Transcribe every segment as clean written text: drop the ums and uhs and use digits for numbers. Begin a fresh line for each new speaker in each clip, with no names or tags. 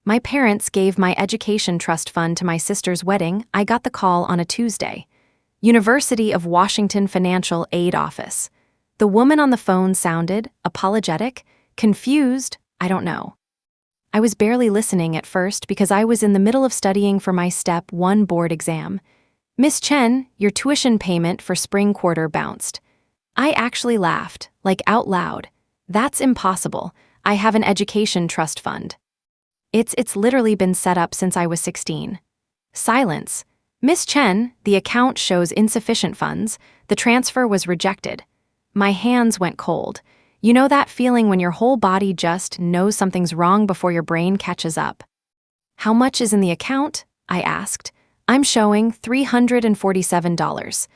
My parents gave my education trust fund to my sister's wedding. I got the call on a Tuesday. University of Washington Financial Aid Office. The woman on the phone sounded apologetic, confused, I don't know. I was barely listening at first because I was in the middle of studying for my Step 1 board exam. Miss Chen, your tuition payment for spring quarter bounced. I actually laughed, like out loud. That's impossible. I have an education trust fund. It's literally been set up since I was 16. Silence. Miss Chen, the account shows insufficient funds. The transfer was rejected. My hands went cold. You know that feeling when your whole body just knows something's wrong before your brain catches up? How much is in the account? I asked. I'm showing $347.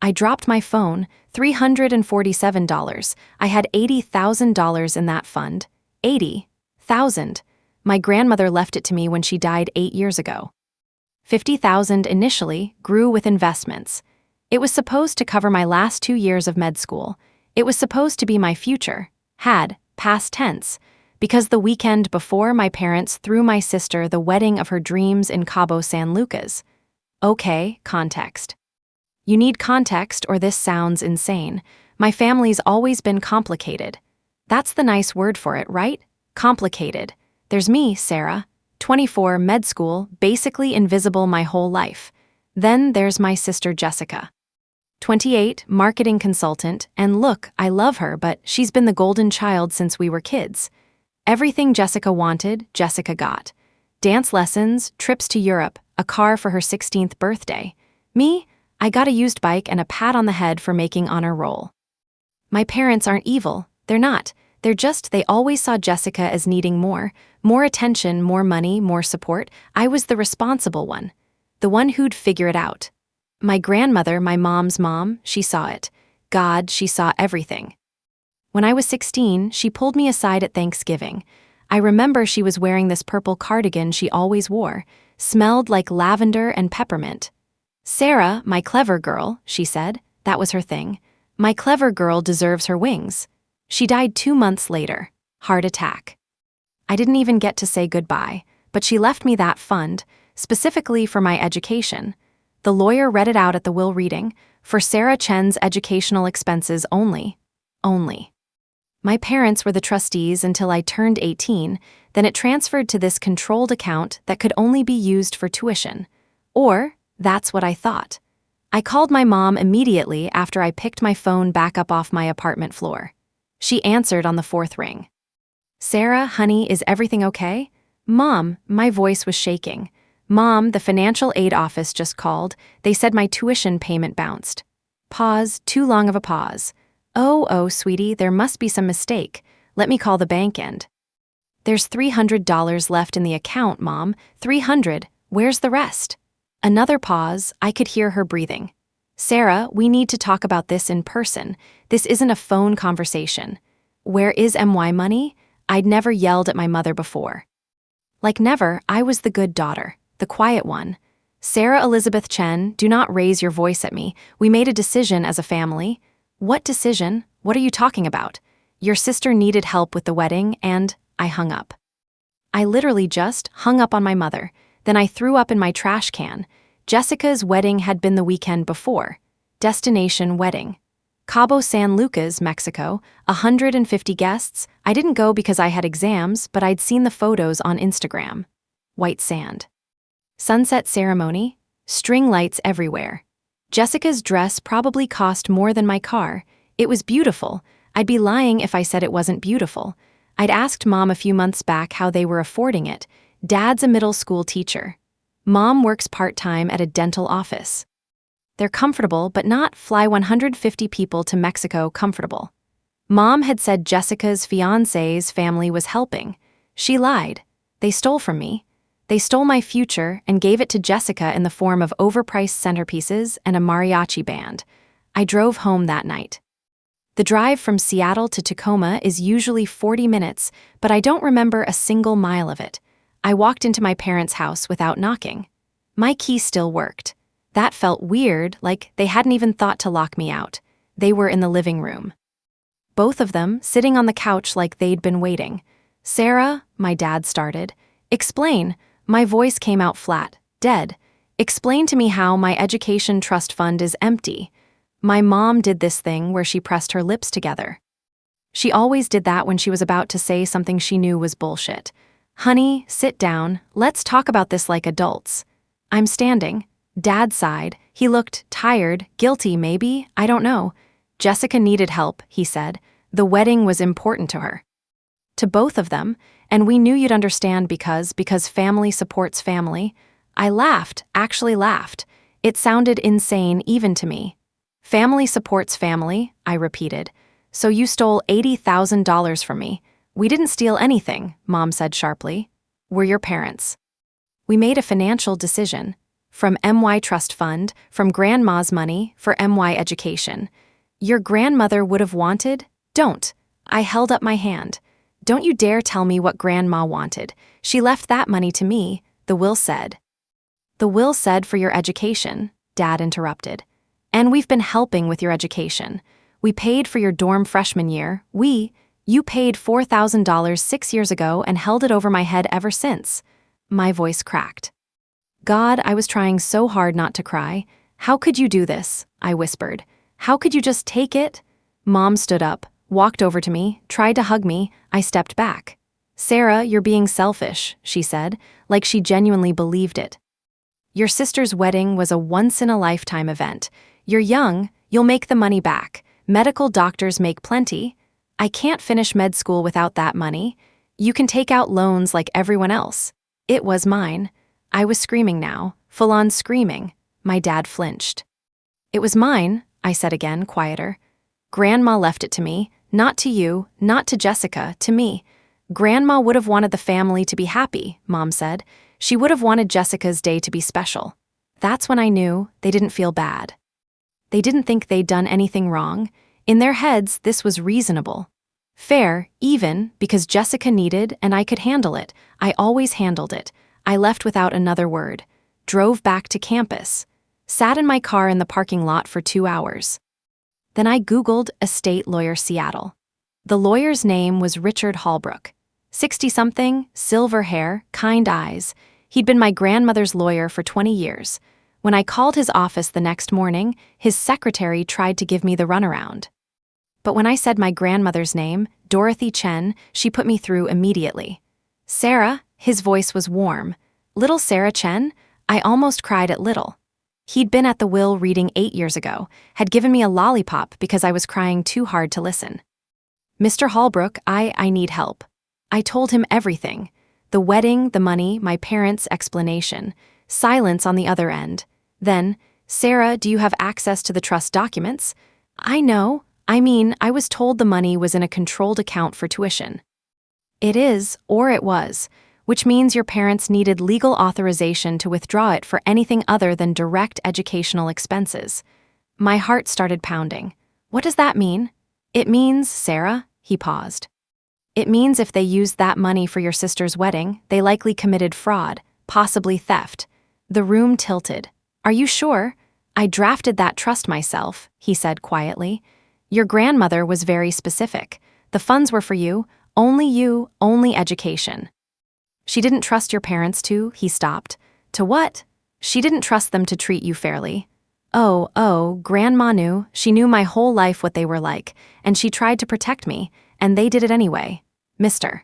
I dropped my phone. $347. I had $80,000 in that fund. 80,000. My grandmother left it to me when she died 8 years ago. 50,000 initially grew with investments. It was supposed to cover my last 2 years of med school. It was supposed to be my future, past tense, because the weekend before my parents threw my sister the wedding of her dreams in Cabo San Lucas. Okay, context. You need context or this sounds insane. My family's always been complicated. That's the nice word for it, right? Complicated. There's me, Sarah, 24, med school, basically invisible my whole life. Then there's my sister Jessica, 28, marketing consultant, and look, I love her, but she's been the golden child since we were kids. Everything Jessica wanted, Jessica got. Dance lessons, trips to Europe, a car for her 16th birthday. Me, I got a used bike and a pat on the head for making honor roll. My parents aren't evil, they're not. They always saw Jessica as needing more attention, more money, more support. I was the responsible one, the one who'd figure it out. My grandmother, my mom's mom, she saw it. God, she saw everything. When I was 16, she pulled me aside at Thanksgiving. I remember she was wearing this purple cardigan she always wore, smelled like lavender and peppermint. Sarah, my clever girl, she said, that was her thing. My clever girl deserves her wings. She died 2 months later, heart attack. I didn't even get to say goodbye, but she left me that fund, specifically for my education. The lawyer read it out at the will reading, for Sarah Chen's educational expenses only. Only. My parents were the trustees until I turned 18, then it transferred to this controlled account that could only be used for tuition. Or, that's what I thought. I called my mom immediately after I picked my phone back up off my apartment floor. She answered on the 4th ring. Sarah, honey, is everything okay? Mom, my voice was shaking. Mom, the financial aid office just called. They said my tuition payment bounced. Pause, too long of a pause. Oh, sweetie, there must be some mistake. Let me call the bank end. There's $300 left in the account, Mom. 300. Where's the rest? Another pause. I could hear her breathing. Sarah, we need to talk about this in person. This isn't a phone conversation. Where is MY money? I'd never yelled at my mother before. Like never, I was the good daughter, the quiet one. Sarah Elizabeth Chen, do not raise your voice at me. We made a decision as a family. What decision? What are you talking about? Your sister needed help with the wedding, and I hung up. I literally just hung up on my mother. Then I threw up in my trash can. Jessica's wedding had been the weekend before. Destination wedding. Cabo San Lucas, Mexico, 150 guests. I didn't go because I had exams, but I'd seen the photos on Instagram. White sand. Sunset ceremony. String lights everywhere. Jessica's dress probably cost more than my car. It was beautiful. I'd be lying if I said it wasn't beautiful. I'd asked Mom a few months back how they were affording it. Dad's a middle school teacher. Mom works part-time at a dental office. They're comfortable, but not fly 150 people to Mexico comfortable. Mom had said Jessica's fiancé's family was helping. She lied. They stole from me. They stole my future and gave it to Jessica in the form of overpriced centerpieces and a mariachi band. I drove home that night. The drive from Seattle to Tacoma is usually 40 minutes, but I don't remember a single mile of it. I walked into my parents' house without knocking. My key still worked. That felt weird, like they hadn't even thought to lock me out. They were in the living room. Both of them sitting on the couch like they'd been waiting. Sarah, my dad started. Explain. My voice came out flat, dead. Explain to me how my education trust fund is empty. My mom did this thing where she pressed her lips together. She always did that when she was about to say something she knew was bullshit. Honey, sit down. Let's talk about this like adults. I'm standing. Dad sighed. He looked tired, guilty maybe, I don't know. Jessica needed help, he said. The wedding was important to her. To both of them, and we knew you'd understand because family supports family. I laughed, actually laughed. It sounded insane even to me. Family supports family, I repeated. So you stole $80,000 from me. We didn't steal anything, Mom said sharply. We're your parents. We made a financial decision. From MY Trust Fund, from Grandma's money, for MY Education. Your grandmother would have wanted? Don't. I held up my hand. Don't you dare tell me what Grandma wanted. She left that money to me, the will said. The will said for your education, Dad interrupted. And we've been helping with your education. We paid for your dorm freshman year. You paid $4,000 6 years ago and held it over my head ever since. My voice cracked. God, I was trying so hard not to cry. How could you do this? I whispered. How could you just take it? Mom stood up, walked over to me, tried to hug me. I stepped back. Sarah, you're being selfish, she said, like she genuinely believed it. Your sister's wedding was a once-in-a-lifetime event. You're young, you'll make the money back. Medical doctors make plenty. I can't finish med school without that money. You can take out loans like everyone else. It was mine. I was screaming now, full-on screaming. My dad flinched. It was mine, I said again, quieter. Grandma left it to me, not to you, not to Jessica, to me. Grandma would have wanted the family to be happy, Mom said. She would have wanted Jessica's day to be special. That's when I knew they didn't feel bad. They didn't think they'd done anything wrong. In their heads, this was reasonable. Fair, even, because Jessica needed and I could handle it. I always handled it. I left without another word. Drove back to campus. Sat in my car in the parking lot for 2 hours. Then I Googled estate lawyer Seattle. The lawyer's name was Richard Holbrook. 60-something, silver hair, kind eyes. He'd been my grandmother's lawyer for 20 years. When I called his office the next morning, his secretary tried to give me the runaround. But when I said my grandmother's name, Dorothy Chen, she put me through immediately. Sarah, his voice was warm. Little Sarah Chen? I almost cried at little. He'd been at the will reading 8 years ago, had given me a lollipop because I was crying too hard to listen. Mr. Holbrook, I need help. I told him everything. The wedding, the money, my parents' explanation. Silence on the other end. Then, Sarah, do you have access to the trust documents? I know. I was told the money was in a controlled account for tuition. It is, or it was, which means your parents needed legal authorization to withdraw it for anything other than direct educational expenses. My heart started pounding. What does that mean? It means, Sarah, he paused. It means if they used that money for your sister's wedding, they likely committed fraud, possibly theft. The room tilted. Are you sure? I drafted that trust myself, he said quietly. Your grandmother was very specific. The funds were for you, only education. She didn't trust your parents to, he stopped. To what? She didn't trust them to treat you fairly. Oh, Grandma knew. She knew my whole life what they were like, and she tried to protect me, and they did it anyway. Mr.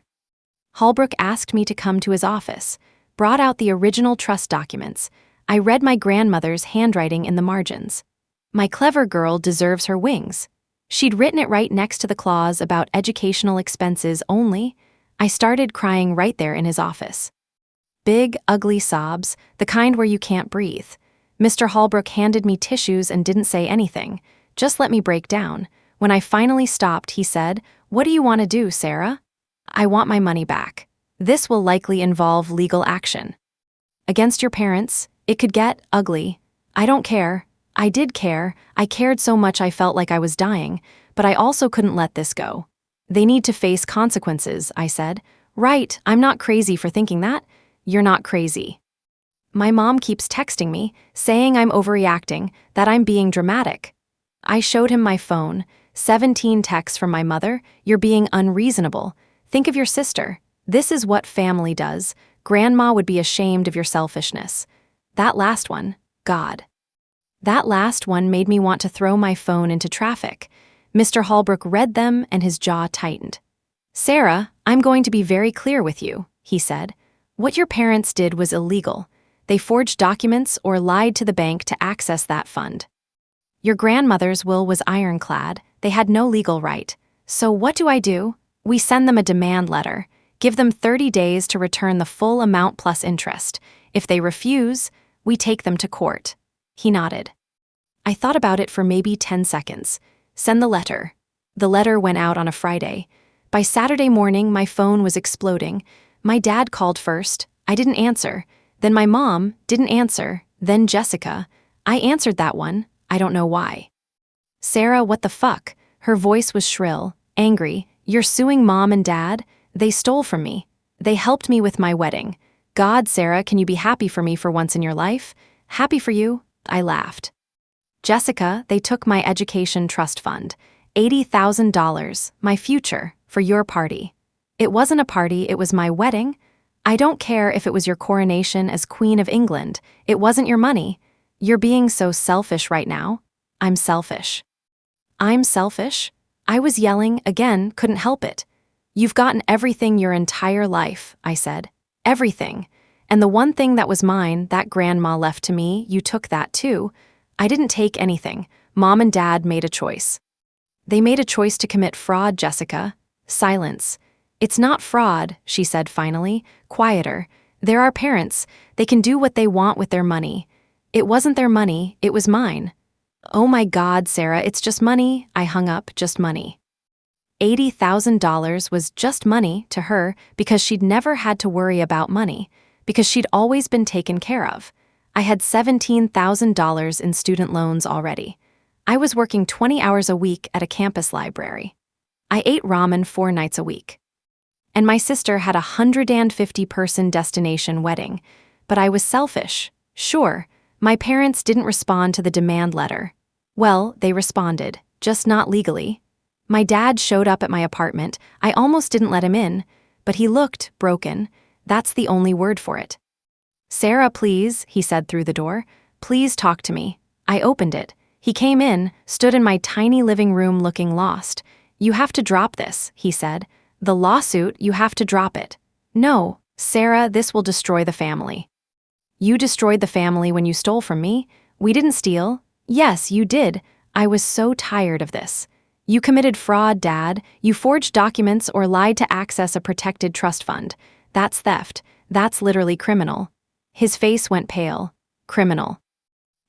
Holbrook asked me to come to his office, brought out the original trust documents. I read my grandmother's handwriting in the margins. My clever girl deserves her wings. She'd written it right next to the clause about educational expenses only. I started crying right there in his office. Big, ugly sobs, the kind where you can't breathe. Mr. Holbrook handed me tissues and didn't say anything, just let me break down. When I finally stopped, he said, "What do you want to do, Sarah?" "I want my money back. This will likely involve legal action. Against your parents, it could get ugly. I don't care. I did care. I cared so much I felt like I was dying, but I also couldn't let this go. They need to face consequences," I said. "Right, I'm not crazy for thinking that. You're not crazy. My mom keeps texting me, saying I'm overreacting, that I'm being dramatic." I showed him my phone, 17 texts from my mother. "You're being unreasonable. Think of your sister. This is what family does. Grandma would be ashamed of your selfishness. That last one, God. That last one made me want to throw my phone into traffic. Mr. Holbrook read them and his jaw tightened. Sarah, I'm going to be very clear with you, he said. What your parents did was illegal. They forged documents or lied to the bank to access that fund. Your grandmother's will was ironclad. They had no legal right. So what do? We send them a demand letter. Give them 30 days to return the full amount plus interest. If they refuse, we take them to court. He nodded. I thought about it for maybe 10 seconds. Send the letter. The letter went out on a Friday. By Saturday morning, my phone was exploding. My dad called first. I didn't answer. Then my mom didn't answer. Then Jessica. I answered that one. I don't know why. Sarah, what the fuck? Her voice was shrill, angry. You're suing mom and dad? They stole from me. They helped me with my wedding. God, Sarah, can you be happy for me for once in your life? Happy for you? I laughed. Jessica, they took my education trust fund. $80,000, my future, for your party. It wasn't a party, it was my wedding. I don't care if it was your coronation as Queen of England. It wasn't your money. You're being so selfish right now. I'm selfish. I'm selfish? I was yelling, again, couldn't help it. You've gotten everything your entire life, I said. Everything. And the one thing that was mine, that grandma left to me, you took that too. I didn't take anything. Mom and Dad made a choice. They made a choice to commit fraud, Jessica. Silence. It's not fraud, she said finally, quieter. They're our parents. They can do what they want with their money. It wasn't their money, it was mine. Oh my God, Sarah, it's just money. I hung up, just money. $80,000 was just money to her because she'd never had to worry about money, because she'd always been taken care of. I had $17,000 in student loans already. I was working 20 hours a week at a campus library. I ate ramen 4 nights a week. And my sister had a 150-person destination wedding, but I was selfish. Sure, my parents didn't respond to the demand letter. Well, they responded, just not legally. My dad showed up at my apartment. I almost didn't let him in, but he looked broken. That's the only word for it. Sarah, please, he said through the door. Please talk to me. I opened it. He came in, stood in my tiny living room looking lost. You have to drop this, he said. The lawsuit, you have to drop it. No, Sarah, this will destroy the family. You destroyed the family when you stole from me. We didn't steal. Yes, you did. I was so tired of this. You committed fraud, Dad. You forged documents or lied to access a protected trust fund. That's theft. That's literally criminal. His face went pale. Criminal.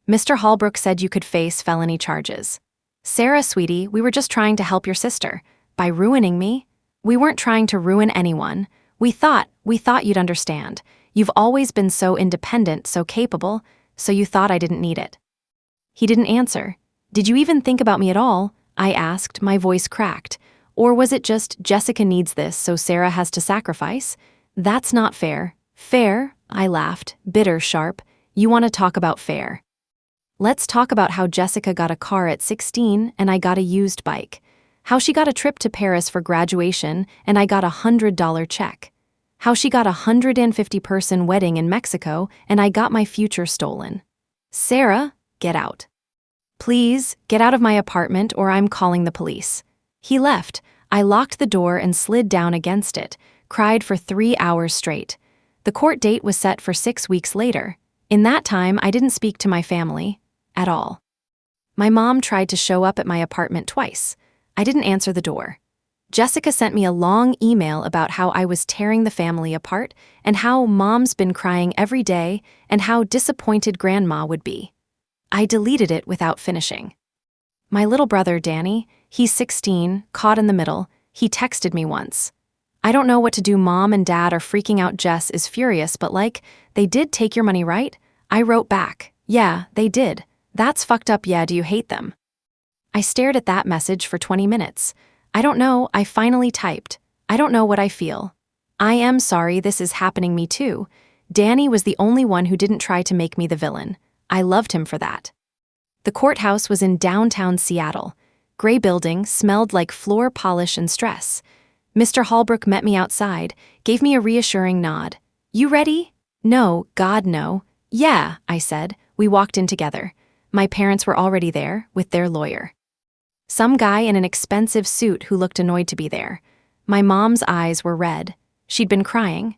Mr. Holbrook said you could face felony charges. Sarah, sweetie, we were just trying to help your sister. By ruining me? We weren't trying to ruin anyone. We thought you'd understand. You've always been so independent, so capable, so you thought I didn't need it. He didn't answer. Did you even think about me at all? I asked, my voice cracked. Or was it just, Jessica needs this, so Sarah has to sacrifice? That's not fair. Fair? I laughed, bitter, sharp. You want to talk about fair? Let's talk about how Jessica got a car at 16 and I got a used bike. How she got a trip to Paris for graduation and I got a $100 check. How she got a 150-person wedding in Mexico and I got my future stolen. Sarah, get out. Please, get out of my apartment or I'm calling the police. He left. I locked the door and slid down against it, cried for 3 hours straight. The court date was set for 6 weeks later. In that time, I didn't speak to my family at all. My mom tried to show up at my apartment twice. I didn't answer the door. Jessica sent me a long email about how I was tearing the family apart and how Mom's been crying every day and how disappointed Grandma would be. I deleted it without finishing. My little brother, Danny, he's 16, caught in the middle, he texted me once. I don't know what to do. Mom and Dad are freaking out. Jess is furious, but they did take your money, right? I wrote back, yeah, they did. That's fucked up. Yeah, do you hate them? I stared at that message for 20 minutes. I don't know, I finally typed. I don't know what I feel. I am sorry this is happening me too. Danny was the only one who didn't try to make me the villain. I loved him for that. The courthouse was in downtown Seattle. Gray building, smelled like floor polish and stress. Mr. Holbrook met me outside, gave me a reassuring nod. You ready? No, God, no. Yeah, I said. We walked in together. My parents were already there, with their lawyer. Some guy in an expensive suit who looked annoyed to be there. My mom's eyes were red. She'd been crying.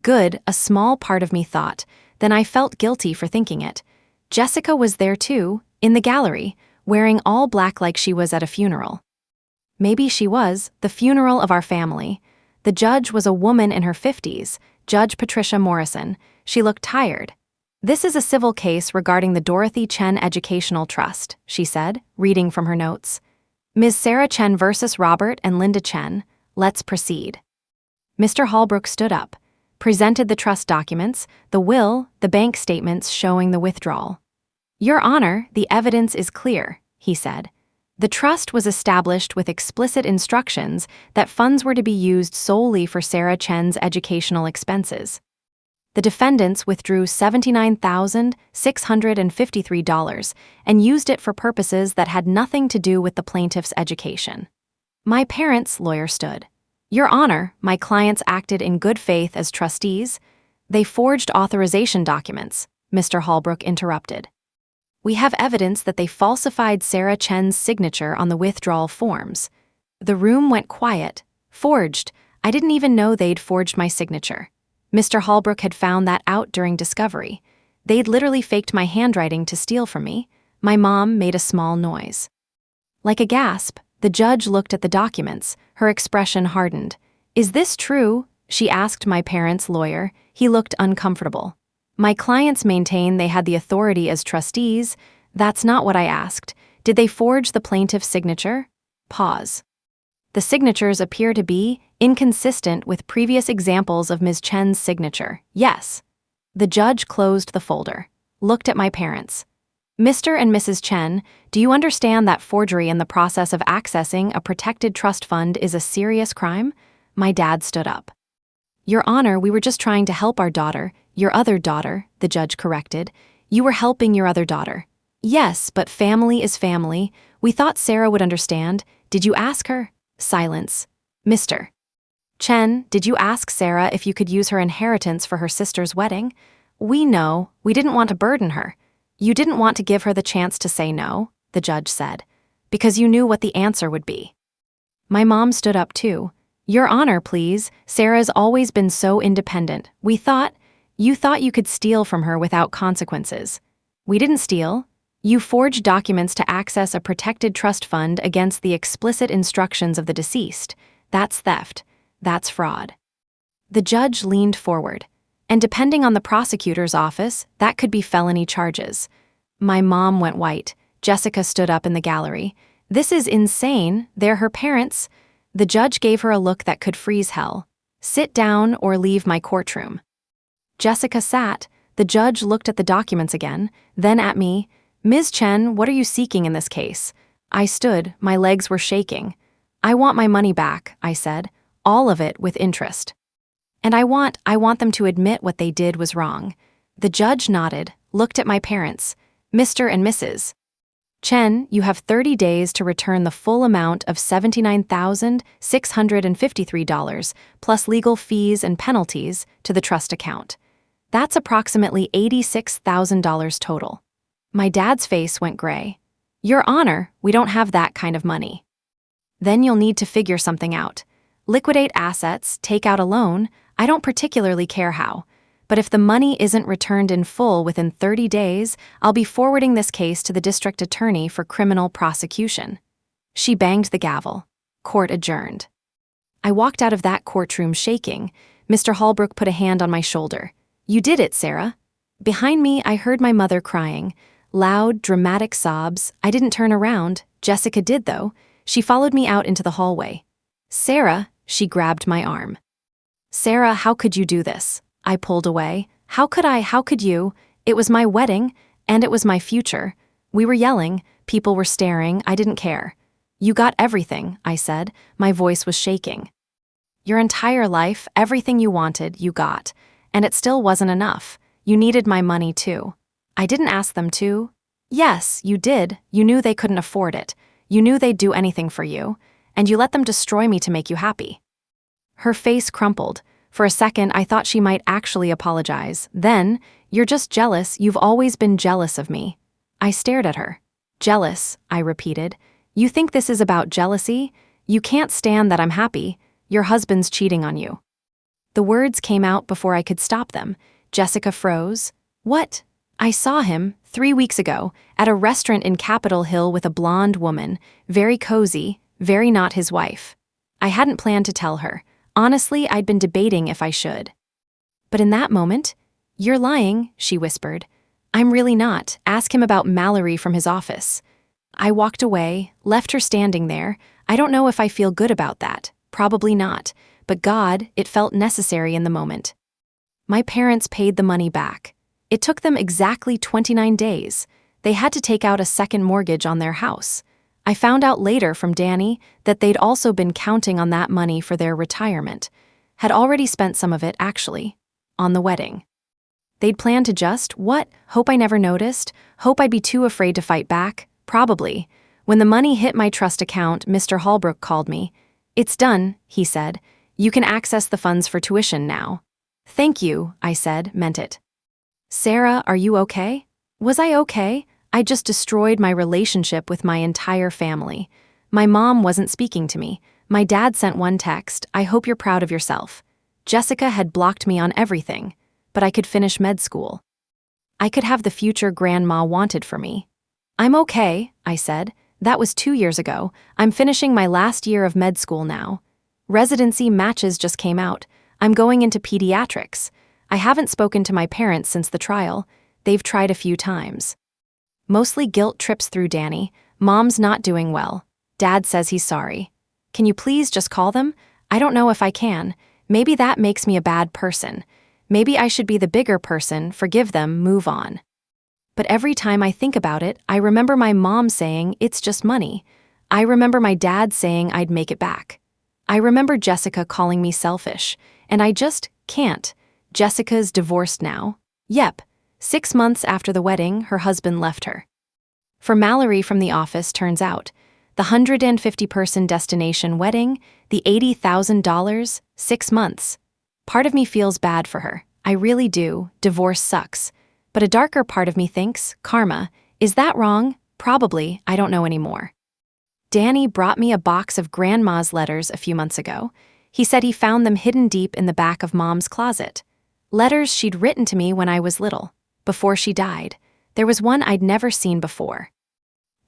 Good, a small part of me thought. Then I felt guilty for thinking it. Jessica was there too, in the gallery, wearing all black like she was at a funeral. Maybe she was, the funeral of our family. The judge was a woman in her 50s, Judge Patricia Morrison. She looked tired. This is a civil case regarding the Dorothy Chen Educational Trust, she said, reading from her notes. Ms. Sarah Chen versus Robert and Linda Chen. Let's proceed. Mr. Holbrook stood up, presented the trust documents, the will, the bank statements showing the withdrawal. Your Honor, the evidence is clear, he said. The trust was established with explicit instructions that funds were to be used solely for Sarah Chen's educational expenses. The defendants withdrew $79,653 and used it for purposes that had nothing to do with the plaintiff's education. My parents' lawyer stood. Your Honor, my clients acted in good faith as trustees. They forged authorization documents, Mr. Holbrook interrupted. We have evidence that they falsified Sarah Chen's signature on the withdrawal forms. The room went quiet. Forged. I didn't even know they'd forged my signature. Mr. Holbrook had found that out during discovery. They'd literally faked my handwriting to steal from me. My mom made a small noise. Like a gasp, the judge looked at the documents. Her expression hardened. Is this true? She asked my parents' lawyer. He looked uncomfortable. My clients maintain they had the authority as trustees. That's not what I asked. Did they forge the plaintiff's signature? Pause. The signatures appear to be inconsistent with previous examples of Ms. Chen's signature. Yes. The judge closed the folder, looked at my parents. Mr. and Mrs. Chen, do you understand that forgery in the process of accessing a protected trust fund is a serious crime? My dad stood up. Your Honor, we were just trying to help our daughter. Your other daughter, the judge corrected. You were helping your other daughter. Yes, but family is family. We thought Sarah would understand. Did you ask her? Silence. Mr. Chen, did you ask Sarah if you could use her inheritance for her sister's wedding? We know. We didn't want to burden her. You didn't want to give her the chance to say no, the judge said, because you knew what the answer would be. My mom stood up too. Your Honor, please. Sarah's always been so independent. You thought you could steal from her without consequences. We didn't steal. You forged documents to access a protected trust fund against the explicit instructions of the deceased. That's theft. That's fraud. The judge leaned forward. And depending on the prosecutor's office, that could be felony charges. My mom went white. Jessica stood up in the gallery. This is insane. They're her parents. The judge gave her a look that could freeze hell. Sit down or leave my courtroom. Jessica sat. The judge looked at the documents again, then at me. Ms. Chen, what are you seeking in this case? I stood. My legs were shaking. I want my money back, I said. All of it with interest. And I want them to admit what they did was wrong. The judge nodded, looked at my parents. Mr. and Mrs. Chen, you have 30 days to return the full amount of $79,653 plus legal fees and penalties to the trust account. That's approximately $86,000 total. My dad's face went gray. Your Honor, we don't have that kind of money. Then you'll need to figure something out. Liquidate assets, take out a loan. I don't particularly care how. But if the money isn't returned in full within 30 days, I'll be forwarding this case to the district attorney for criminal prosecution. She banged the gavel. Court adjourned. I walked out of that courtroom shaking. Mr. Holbrook put a hand on my shoulder. You did it, Sarah. Behind me, I heard my mother crying. Loud, dramatic sobs. I didn't turn around. Jessica did, though. She followed me out into the hallway. Sarah, she grabbed my arm. Sarah, how could you do this? I pulled away. How could you? It was my wedding, and it was my future. We were yelling. People were staring. I didn't care. You got everything, I said. My voice was shaking. Your entire life, everything you wanted, you got. And it still wasn't enough. You needed my money, too. I didn't ask them to. Yes, you did. You knew they couldn't afford it. You knew they'd do anything for you. And you let them destroy me to make you happy. Her face crumpled. For a second, I thought she might actually apologize. Then, "You're just jealous. You've always been jealous of me." I stared at her. "Jealous," I repeated. "You think this is about jealousy? You can't stand that I'm happy. Your husband's cheating on you." The words came out before I could stop them. Jessica froze. "What?" "I saw him, 3 weeks ago, at a restaurant in Capitol Hill with a blonde woman, very cozy, very not his wife." I hadn't planned to tell her. Honestly, I'd been debating if I should. But in that moment, "You're lying," she whispered. "I'm really not. Ask him about Mallory from his office." I walked away, left her standing there. I don't know if I feel good about that. Probably not. But God, it felt necessary in the moment. My parents paid the money back. It took them exactly 29 days. They had to take out a second mortgage on their house. I found out later from Danny that they'd also been counting on that money for their retirement. Had already spent some of it, actually, on the wedding. They'd planned to just, what? Hope I never noticed? Hope I'd be too afraid to fight back? Probably. When the money hit my trust account, Mr. Holbrook called me. "It's done," he said. "You can access the funds for tuition now." "Thank you," I said, meant it. "Sarah, are you okay?" Was I okay? I just destroyed my relationship with my entire family. My mom wasn't speaking to me. My dad sent one text, "I hope you're proud of yourself." Jessica had blocked me on everything, but I could finish med school. I could have the future grandma wanted for me. "I'm okay," I said. "That was 2 years ago. I'm finishing my last year of med school now. Residency matches just came out. I'm going into pediatrics. I haven't spoken to my parents since the trial. They've tried a few times. Mostly guilt trips through Danny. Mom's not doing well. Dad says he's sorry. Can you please just call them? I don't know if I can. Maybe that makes me a bad person. Maybe I should be the bigger person, forgive them, move on." But every time I think about it, I remember my mom saying, "It's just money." I remember my dad saying I'd make it back. I remember Jessica calling me selfish, and I just can't. Jessica's divorced now. Yep. 6 months after the wedding, her husband left her. For Mallory from the office, turns out, the 150-person destination wedding, the $80,000, 6 months. Part of me feels bad for her. I really do. Divorce sucks. But a darker part of me thinks, karma. Is that wrong? Probably. I don't know anymore. Danny brought me a box of Grandma's letters a few months ago. He said he found them hidden deep in the back of Mom's closet. Letters she'd written to me when I was little, before she died. There was one I'd never seen before.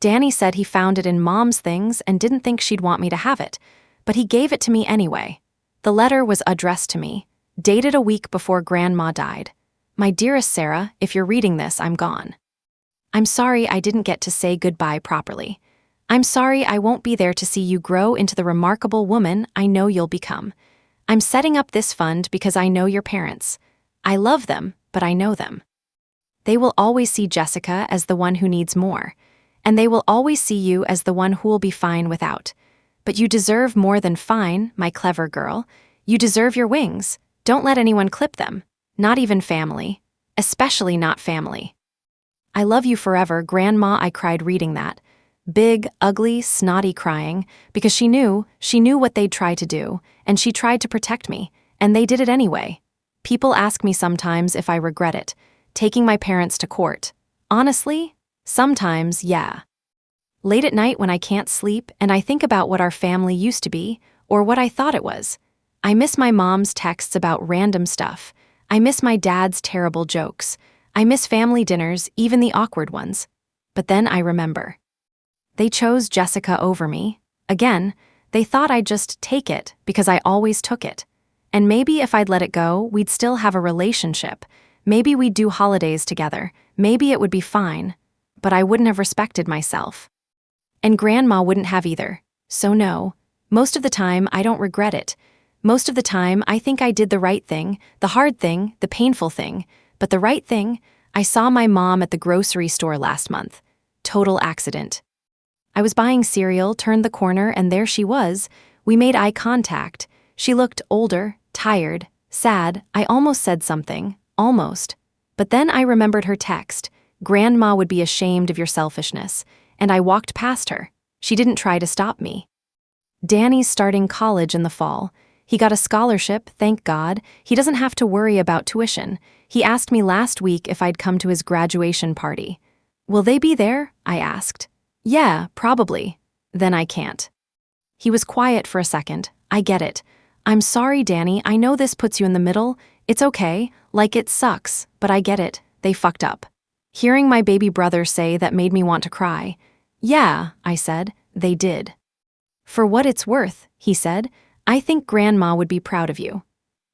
Danny said he found it in Mom's things and didn't think she'd want me to have it, but he gave it to me anyway. The letter was addressed to me, dated a week before Grandma died. "My dearest Sarah, if you're reading this, I'm gone. I'm sorry I didn't get to say goodbye properly. I'm sorry I won't be there to see you grow into the remarkable woman I know you'll become. I'm setting up this fund because I know your parents. I love them, but I know them. They will always see Jessica as the one who needs more, and they will always see you as the one who'll be fine without. But you deserve more than fine, my clever girl. You deserve your wings. Don't let anyone clip them, not even family, especially not family. I love you forever, Grandma." I cried reading that. Big, ugly, snotty crying, because she knew what they'd try to do, and she tried to protect me, and they did it anyway. People ask me sometimes if I regret it, taking my parents to court. Honestly, sometimes, yeah. Late at night when I can't sleep and I think about what our family used to be, or what I thought it was. I miss my mom's texts about random stuff. I miss my dad's terrible jokes. I miss family dinners, even the awkward ones. But then I remember. They chose Jessica over me. Again, they thought I'd just take it because I always took it. And maybe if I'd let it go, we'd still have a relationship. Maybe we'd do holidays together. Maybe it would be fine. But I wouldn't have respected myself. And Grandma wouldn't have either. So no. Most of the time, I don't regret it. Most of the time, I think I did the right thing, the hard thing, the painful thing. But the right thing, I saw my mom at the grocery store last month. Total accident. I was buying cereal, turned the corner, and there she was. We made eye contact. She looked older, tired, sad. I almost said something. Almost. But then I remembered her text. Grandma would be ashamed of your selfishness. And I walked past her. She didn't try to stop me. Danny's starting college in the fall. He got a scholarship, thank God. He doesn't have to worry about tuition. He asked me last week if I'd come to his graduation party. Will they be there? I asked. Yeah, probably. Then I can't. He was quiet for a second. I get it. I'm sorry, Danny. I know this puts you in the middle. It's okay. Like, it sucks, but I get it. They fucked up. Hearing my baby brother say that made me want to cry. Yeah, I said, they did. For what it's worth, he said, I think Grandma would be proud of you.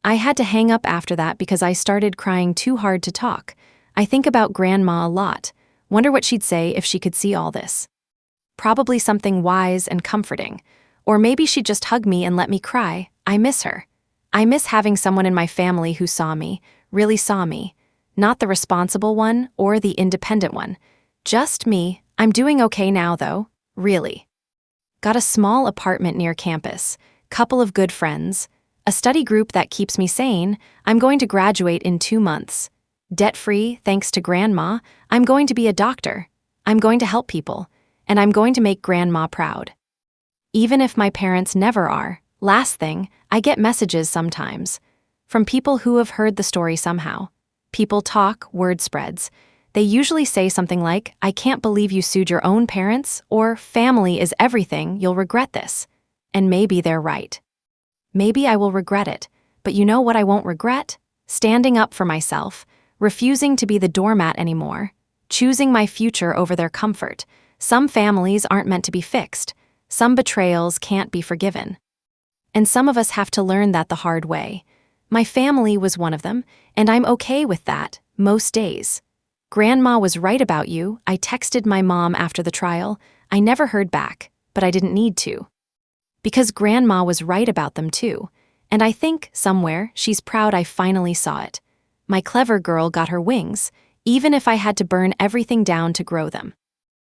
I had to hang up after that because I started crying too hard to talk. I think about Grandma a lot. Wonder what she'd say if she could see all this. Probably something wise and comforting. Or maybe she'd just hug me and let me cry. I miss her. I miss having someone in my family who saw me, really saw me. Not the responsible one or the independent one. Just me. I'm doing okay now, though. Really. Got a small apartment near campus. Couple of good friends. A study group that keeps me sane. I'm going to graduate in 2 months. Debt-free, thanks to Grandma. I'm going to be a doctor. I'm going to help people. And I'm going to make Grandma proud. Even if my parents never are. Last thing, I get messages sometimes. From people who have heard the story somehow. People talk, word spreads. They usually say something like, I can't believe you sued your own parents, or family is everything, you'll regret this. And maybe they're right. Maybe I will regret it, but you know what I won't regret? Standing up for myself, refusing to be the doormat anymore, choosing my future over their comfort. Some families aren't meant to be fixed. Some betrayals can't be forgiven. And some of us have to learn that the hard way. My family was one of them, and I'm okay with that, most days. Grandma was right about you. I texted my mom after the trial. I never heard back, but I didn't need to. Because Grandma was right about them too. And I think, somewhere, she's proud I finally saw it. My clever girl got her wings, even if I had to burn everything down to grow them.